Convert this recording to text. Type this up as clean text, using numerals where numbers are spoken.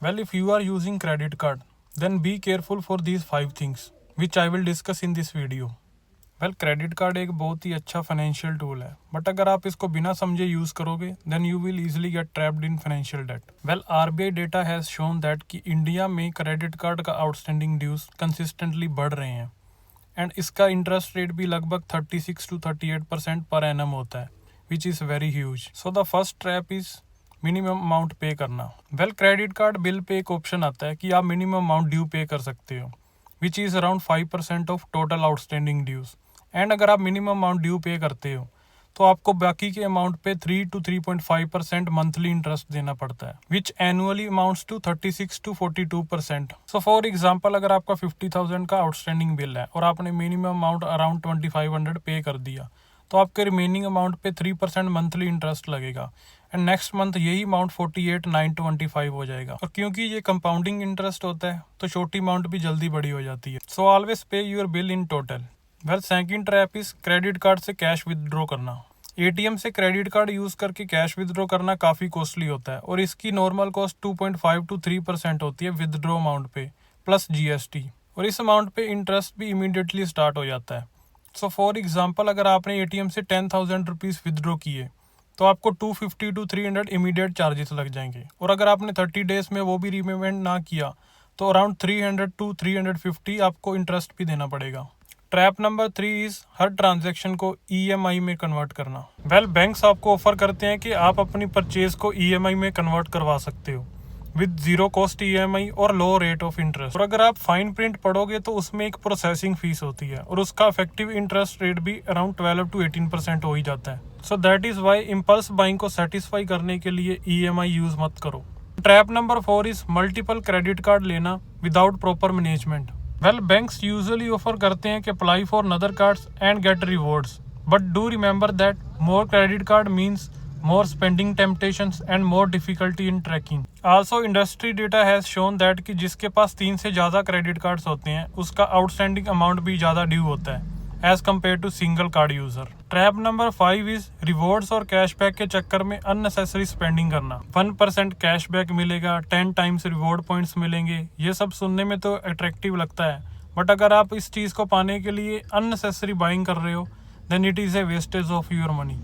Well, if you are using credit card, then be careful for these 5 things, which I will discuss in this video. Well credit card एक बहुत ही अच्छा financial tool है, but अगर आप इसको बिना समझे यूज करोगे then you will easily get trapped in financial debt. Well RBI data has shown that कि इंडिया में क्रेडिट कार्ड का आउटस्टैंडिंग ड्यूज कंसिस्टेंटली बढ़ रहे हैं एंड इसका इंटरेस्ट रेट भी लगभग 36 to 38% पर एनम होता है, which is very huge. So the first trap is minimum amount पे करना। Well credit card bill pay एक ऑप्शन आता है कि आप मिनिमम अमाउंट ड्यू पे कर सकते हो, which is around 5% of total outstanding dues. And अगर आप मिनिमम अमाउंट ड्यू पे करते हो तो आपको बाकी के अमाउंट पे 3 to 3.5% मंथली इंटरेस्ट देना पड़ता है, which annually amounts to 36 to 42%। So for example अगर आपका 50,000 का आउटस्टैंडिंग बिल है और आपने मिनिमम अमाउंट अराउंड 2500 पे कर दिया तो आपके रिमेनिंग अमाउंट पे 3% मंथली इंटरेस्ट लगेगा एंड नेक्स्ट मंथ यही अमाउंट 48,925 हो जाएगा। और क्योंकि ये कंपाउंडिंग इंटरेस्ट होता है तो छोटी अमाउंट भी जल्दी बड़ी हो जाती है। सो ऑलवेज पे your bill in total. Well second trap is credit card से कैश विदड्रॉ करना। एटीएम से क्रेडिट कार्ड यूज करके कैश विदड्रॉ करना काफी कॉस्टली होता है और इसकी नॉर्मल कॉस्ट 2.5 to 3% होती है विदड्रॉ अमाउंट पे प्लस जीएसटी, और इस अमाउंट पे इंटरेस्ट भी इमीडिएटली स्टार्ट हो जाता है। सो फॉर एग्जाम्पल अगर आपने एटीएम से 10,000 रुपीज विदड्रॉ किए तो आपको 250 to 300 इमीडिएट चार्जेस लग जाएंगे, और अगर आपने 30 डेज में वो भी रीपेमेंट ना किया तो अराउंड 300 to 350 आपको इंटरेस्ट भी देना पड़ेगा। Trap number 3 is her transaction को ईएमआई में कन्वर्ट करना। वेल बैंक्स आपको ऑफर करते हैं कि आप अपनी परचेज को ईएमआई में कन्वर्ट करवा सकते हो विद जीरो कॉस्ट ईएमआई और लो रेट ऑफ इंटरेस्ट। और अगर आप फाइन प्रिंट पढ़ोगे तो उसमें एक प्रोसेसिंग फीस होती है और उसका इफेक्टिव इंटरेस्ट रेट भी अराउंड 12 to 18% हो ही जाता है। So that is why impulse buying को सेटिस्फाई करने के लिए ईएमआई यूज मत करो। Trap number 4 is multiple credit card लेना without proper management. Well banks usually offer करते हैं कि apply for other cards and get rewards, but do remember that more credit card means more spending temptations and more difficulty in tracking. Also industry data has shown that कि जिसके पास 3 से ज़्यादा credit cards होते हैं उसका outstanding amount भी ज़्यादा due होता है as compared to single card user. Trap number 5 is rewards और कैशबैक के चक्कर में अननेसेसरी स्पेंडिंग करना। 1% कैशबैक मिलेगा, 10 टाइम्स रिवॉर्ड पॉइंट्स मिलेंगे, ये सब सुनने में तो अट्रैक्टिव लगता है, बट अगर आप इस चीज़ को पाने के लिए अननेसेसरी बाइंग कर रहे हो then it is a wastage of your money.